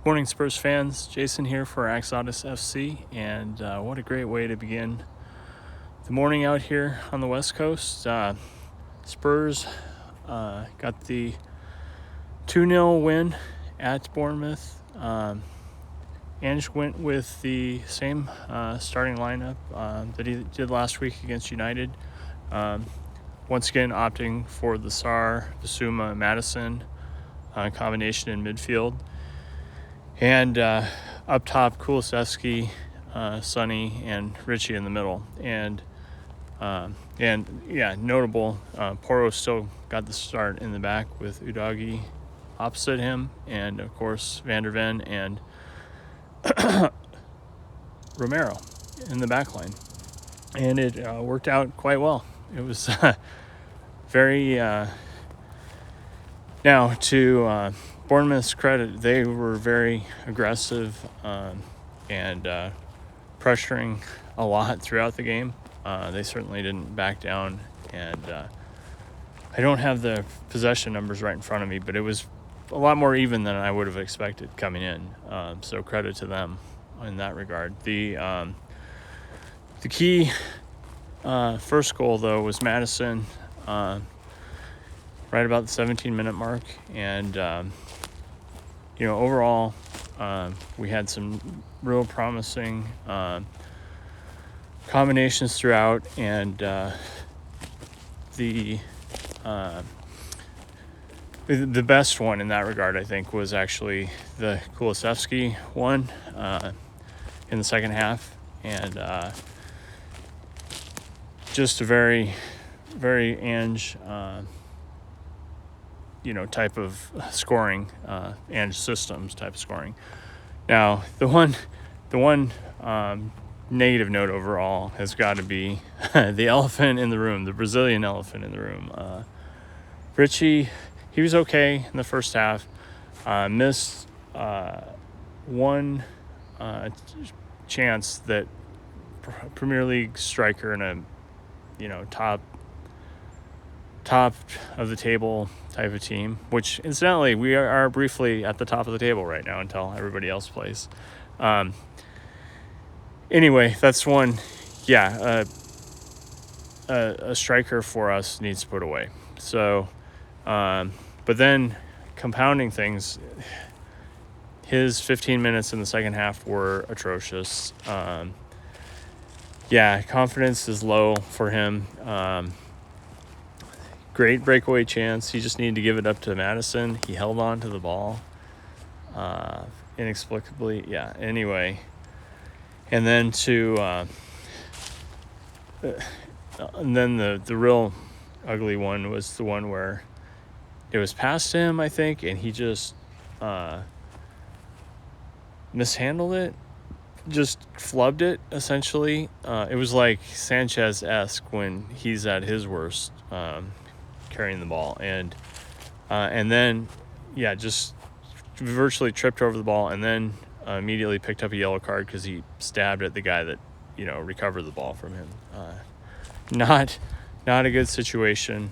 Morning, Spurs fans. Jason here for AxodysFC, and what a great way to begin the morning out here on the West Coast. Spurs got the 2-0 win at Bournemouth. Ange went with the same starting lineup that he did last week against United. Once again, opting for the Sarr, Bissouma, Madison combination in midfield. And up top, Kulusevski, Sonny, and Richie in the middle. And notable, Porro still got the start in the back with Udogie opposite him, and of course Van der Ven and Romero in the back line. And it worked out quite well. It was very... Now, to Bournemouth's credit, they were very aggressive and pressuring a lot throughout the game. They certainly didn't back down, and I don't have the possession numbers right in front of me, but it was a lot more even than I would have expected coming in. So credit to them in that regard. The key first goal, though, was Madison. Right about the 17-minute mark, and overall, we had some real promising combinations throughout, and the best one in that regard, I think, was actually the Kulusevski one in the second half, and just a very, very Ange. Type of scoring, and systems type of scoring. Now, the one negative note overall has got to be the elephant in the room, the Brazilian elephant in the room. Richie, he was okay in the first half. Missed one chance that Premier League striker in a top of the table type of team, which incidentally we are briefly at the top of the table right now until everybody else plays. Anyway, that's one. A striker for us needs to put away. So, but then compounding things, his 15 minutes in the second half were atrocious. Confidence is low for him. Great breakaway chance. He just needed to give it up to Madison. He held on to the ball inexplicably. Anyway. And then and then the real ugly one was the one where it was past him, I think, and he just mishandled it. Just flubbed it, essentially. It was like Sanchez-esque when he's at his worst. Carrying the ball, and then just virtually tripped over the ball, and then immediately picked up a yellow card because he stabbed at the guy that recovered the ball from him. Not a good situation.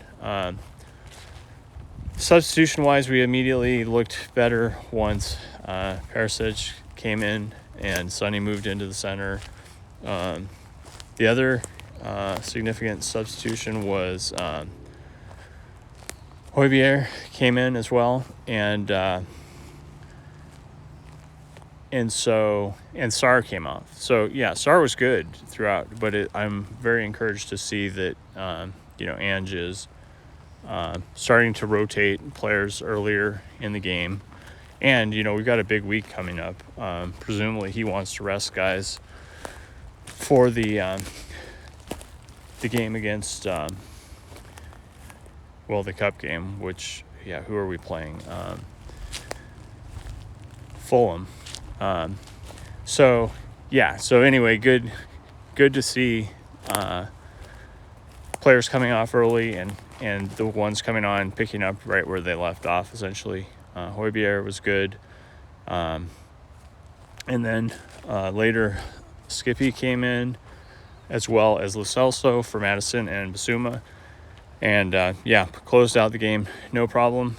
Substitution wise, we immediately looked better once Perisic came in and Sonny moved into the center. The other significant substitution was Højbjerg came in as well, and Sarr came off. So Sarr was good throughout, but I'm very encouraged to see that Ange is starting to rotate players earlier in the game, and we've got a big week coming up. Presumably, he wants to rest guys for the game against. The cup game, which, who are we playing? Fulham. So anyway, good to see players coming off early and the ones coming on picking up right where they left off, essentially. Højbjerg was good. And then later, Skippy came in, as well as Lo Celso for Madison and Bissouma. And, closed out the game, no problem.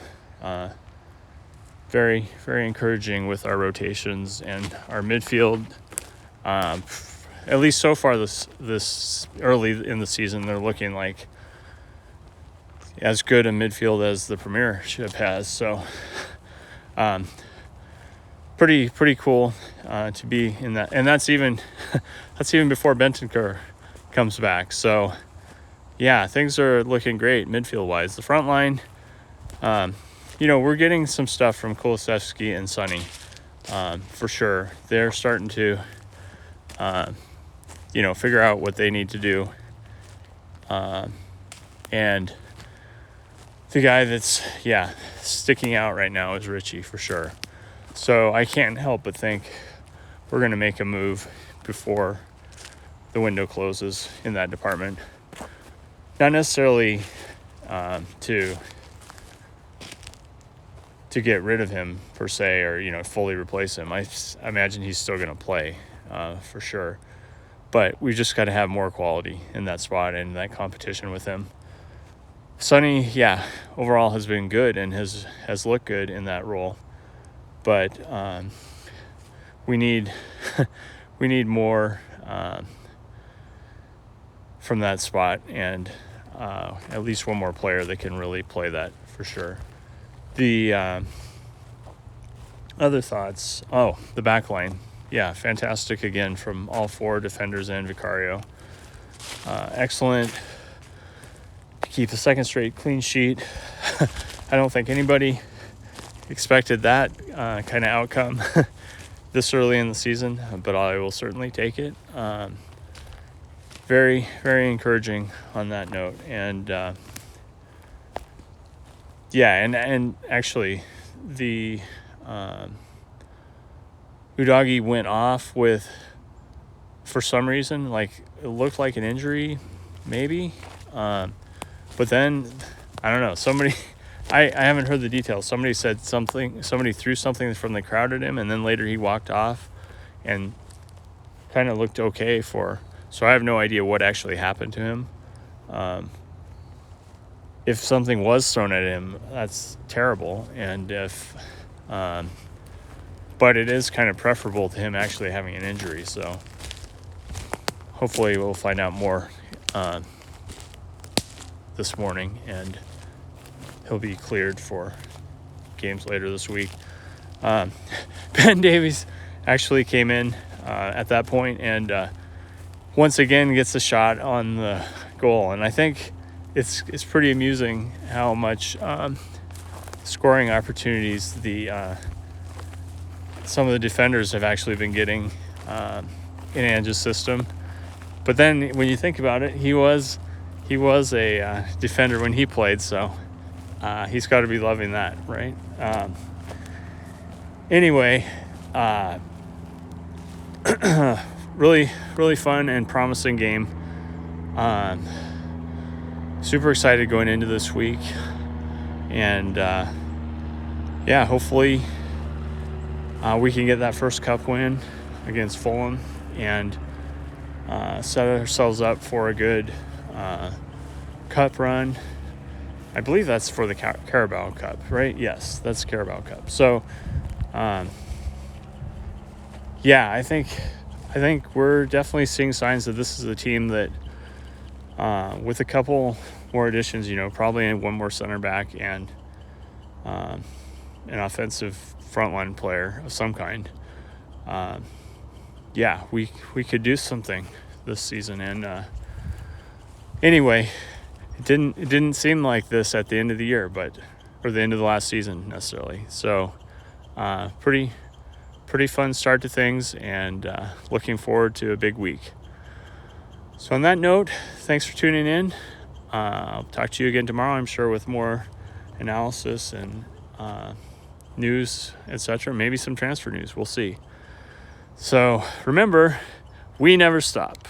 very, very encouraging with our rotations and our midfield. At least so far this early in the season, they're looking like as good a midfield as the Premiership has. So pretty cool to be in that, and that's even before Bentancur comes back. So yeah, things are looking great midfield wise. The front line, we're getting some stuff from Kulusevski and Sonny, for sure. They're starting to figure out what they need to do, and the guy that's sticking out right now is Richie, for sure. So I can't help but think we're going to make a move before the window closes in that department. Not necessarily to get rid of him per se, or fully replace him. I imagine he's still going to play for sure, but we just got to have more quality in that spot and that competition with him. Sonny, overall has been good and has looked good in that role, but we need more from that spot, and at least one more player that can really play that for sure. The other thoughts, the back line. Yeah, fantastic again from all four defenders and Vicario. Excellent. Keep a second straight clean sheet. I don't think anybody expected that kind of outcome this early in the season, but I will certainly take it. Very, very encouraging on that note. And and actually the Udogie went off with, for some reason, like it looked like an injury, maybe. But then, I don't know, somebody, I haven't heard the details. Somebody said something, somebody threw something from the crowd at him, and then later he walked off and kind of looked okay so I have no idea what actually happened to him. If something was thrown at him, that's terrible. And but it is kind of preferable to him actually having an injury. So hopefully we'll find out more this morning, and he'll be cleared for games later this week. Ben Davies actually came in at that point and once again gets a shot on the goal, and I think it's pretty amusing how much scoring opportunities some of the defenders have actually been getting in Ange's system. But then when you think about it, he was a defender when he played, so he's got to be loving that, right? Anyway, really, really fun and promising game. Super excited going into this week, and hopefully we can get that first cup win against Fulham and set ourselves up for a good cup run. I believe that's for the Carabao Cup, right? Yes, that's Carabao Cup. So I think we're definitely seeing signs that this is a team that with a couple more additions, probably one more center back and an offensive frontline player of some kind. We could do something this season. And anyway, it didn't seem like this at the end of the year, or the end of the last season necessarily. So pretty fun start to things, and looking forward to a big week. So on that note, thanks for tuning in. I'll talk to you again tomorrow, I'm sure, with more analysis and news, etc. Maybe some transfer news. We'll see. So remember, we never stop.